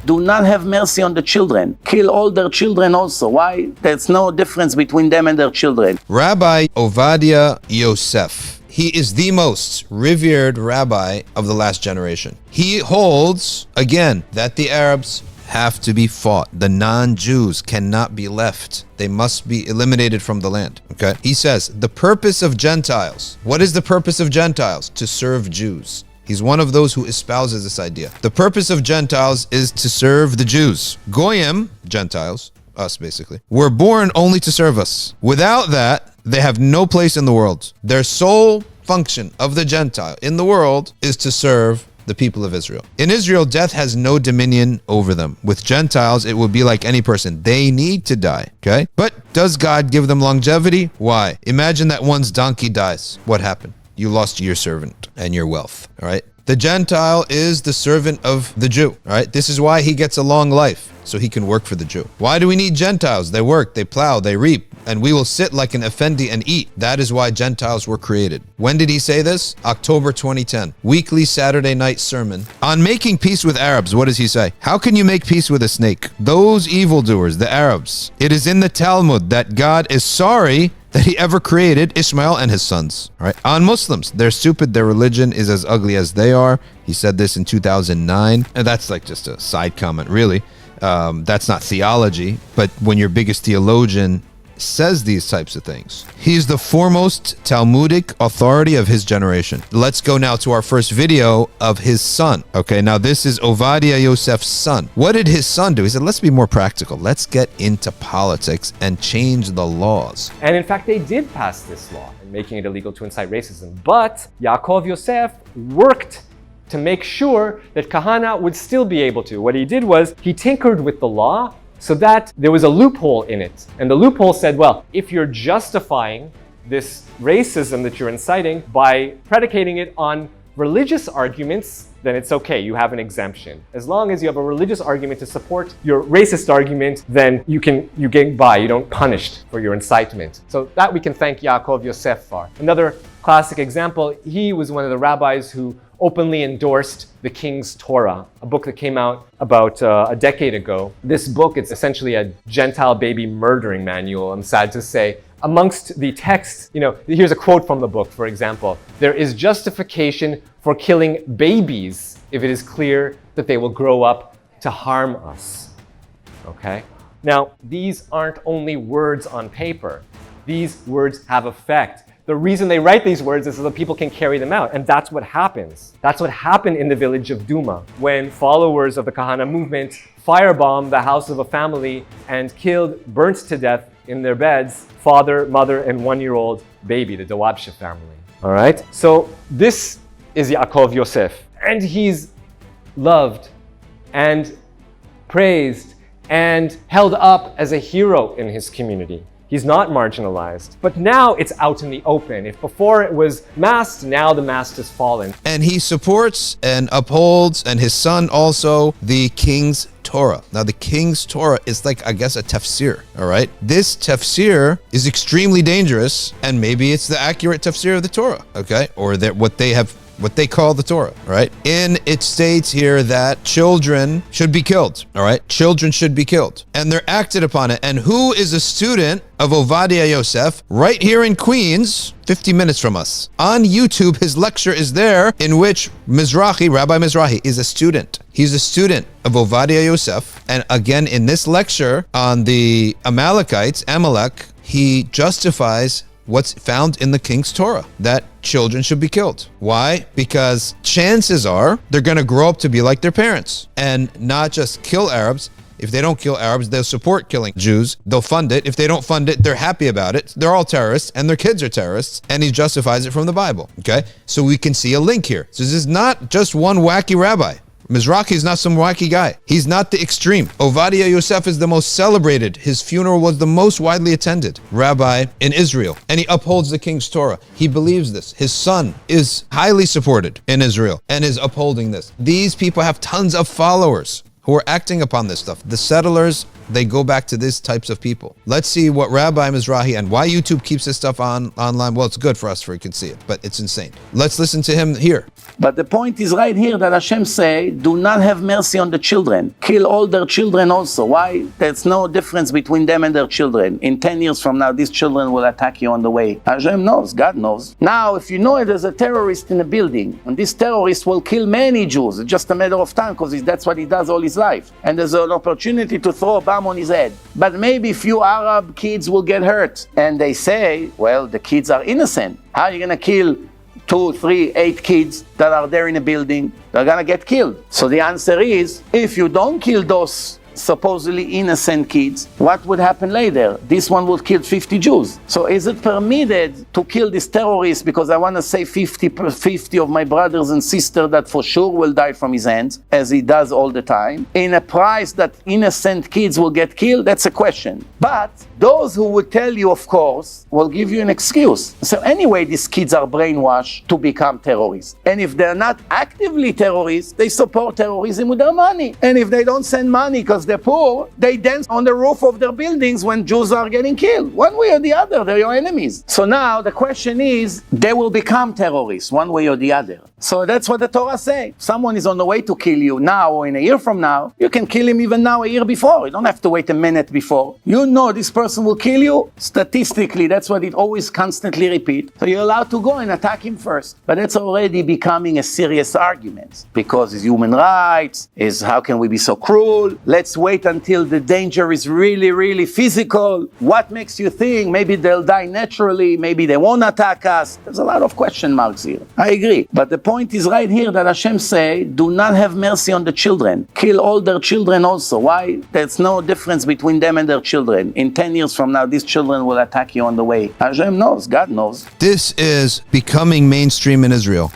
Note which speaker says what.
Speaker 1: do not have mercy on the children. Kill all their children also. Why? There's no difference between them and their children.
Speaker 2: Rabbi Ovadia Yosef. He is the most revered rabbi of the last generation. He holds, again, that the Arabs have to be fought. The non-Jews cannot be left. They must be eliminated from the land. Okay? He says, the purpose of Gentiles. What is the purpose of Gentiles? To serve Jews. He's one of those who espouses this idea. The purpose of Gentiles is to serve the Jews. Goyim, Gentiles, us basically, were born only to serve us. Without that, they have no place in the world. Their sole function of the Gentile in the world is to serve the people of Israel. In Israel, death has no dominion over them. With Gentiles, it will be like any person. They need to die, okay? But does God give them longevity? Why? Imagine that one's donkey dies. What happened? You lost your servant and your wealth, all right? The Gentile is the servant of the Jew, all right? This is why he gets a long life, so he can work for the Jew. Why do we need Gentiles? They work, they plow, they reap, and we will sit like an effendi and eat. That is why Gentiles were created. When did he say this? October 2010. Weekly Saturday night sermon. On making peace with Arabs, what does he say? How can you make peace with a snake? Those evildoers, the Arabs. It is in the Talmud that God is sorry that he ever created Ishmael and his sons. All right. On Muslims, they're stupid. Their religion is as ugly as they are. He said this in 2009. And that's like just a side comment, really. That's not theology. But when your biggest theologian says these types of things, he's the foremost Talmudic authority of his generation. Let's go now to our first video of his son. Okay, now this is Ovadia Yosef's son. What did his son do? He said, let's be more practical. Let's get into politics and change the laws.
Speaker 3: And in fact, they did pass this law, making it illegal to incite racism. But Yaakov Yosef worked to make sure that Kahana would still be able to. What he did was he tinkered with the law so that there was a loophole in it. And the loophole said, well, if you're justifying this racism that you're inciting by predicating it on religious arguments, then it's okay, you have an exemption. As long as you have a religious argument to support your racist argument, then you get by, you don't punished for your incitement. So that we can thank Yaakov Yosef for. Another classic example, he was one of the rabbis who openly endorsed the King's Torah, a book that came out about a decade ago. This book, it's essentially a Gentile baby murdering manual, I'm sad to say. Amongst the texts, here's a quote from the book, for example. There is justification for killing babies if it is clear that they will grow up to harm us. Okay? Now, these aren't only words on paper. These words have effect. The reason they write these words is so that people can carry them out. And that's what happens. That's what happened in the village of Duma when followers of the Kahana movement firebombed the house of a family and burnt to death in their beds, father, mother, and 1-year-old baby, the Dawabsha family. All right? So this is Yaakov Yosef. And he's loved and praised and held up as a hero in his community. He's not marginalized. But now it's out in the open. If before it was masked, now the mask has fallen.
Speaker 2: And he supports and upholds, and his son also, the King's Torah. Now the King's Torah is like, I guess, a tafsir, all right? This tafsir is extremely dangerous, and maybe it's the accurate tafsir of the Torah, okay? Or what they call the Torah, all right? And it states here that children should be killed, all right? Children should be killed. And they're acted upon it. And who is a student of Ovadia Yosef right here in Queens, 50 minutes from us? On YouTube, his lecture is there in which Rabbi Mizrahi is a student. He's a student of Ovadia Yosef. And again, in this lecture on the Amalek, he justifies what's found in the King's Torah, that children should be killed. Why? Because chances are they're going to grow up to be like their parents and not just kill Arabs. If they don't kill Arabs, they'll support killing Jews. They'll fund it. If they don't fund it, they're happy about it. They're all terrorists and their kids are terrorists, and he justifies it from the Bible. Okay? So we can see a link here. So this is not just one wacky rabbi. Mizrahi is not some wacky guy. He's not the extreme. Ovadia Yosef is the most celebrated. His funeral was the most widely attended rabbi in Israel. And he upholds the King's Torah. He believes this. His son is highly supported in Israel and is upholding this. These people have tons of followers who are acting upon this stuff. The settlers they go back to these types of people. Let's see what Rabbi Mizrahi and why YouTube keeps this stuff online. Well, it's good for us for you can see it, but it's insane. Let's listen to him here.
Speaker 1: But the point is right here that Hashem say, do not have mercy on the children. Kill all their children also. Why? There's no difference between them and their children. In 10 years from now, these children will attack you on the way. Hashem knows, God knows. Now, if you know there's a terrorist in a building, and this terrorist will kill many Jews, it's just a matter of time, because that's what he does all his life. And there's an opportunity to throw a bomb on his head. But maybe few Arab kids will get hurt. And they say, well, the kids are innocent. How are you going to kill 2, 3, 8 kids that are there in a building? They're gonna get killed. So the answer is, if you don't kill those supposedly innocent kids, what would happen later? This one would kill 50 Jews. So is it permitted to kill this terrorist because I want to save 50 of my brothers and sisters that for sure will die from his hands, as he does all the time, in a price that innocent kids will get killed? That's a question. But those who would tell you, of course, will give you an excuse. So anyway, these kids are brainwashed to become terrorists. And if they're not actively terrorists, they support terrorism with their money. And if they don't send money because they're poor, they dance on the roof of their buildings when Jews are getting killed. One way or the other, they're your enemies. So now the question is, they will become terrorists one way or the other. So that's what the Torah says. Someone is on the way to kill you now or in a year from now, you can kill him even now, a year before. You don't have to wait a minute before. You know this person will kill you. Statistically, that's what it always constantly repeats. So you're allowed to go and attack him first. But that's already becoming a serious argument, because it's human rights, is how can we be so cruel? Let's wait until the danger is really, really physical. What makes you think maybe they'll die naturally, maybe they won't attack us? There's a lot of question marks here. I agree. But the point is right here that Hashem say, do not have mercy on the children. Kill all their children also. Why? There's no difference between them and their children. In 10 years from now, these children will attack you on the way. Hashem knows, God knows.
Speaker 2: This is becoming mainstream in Israel.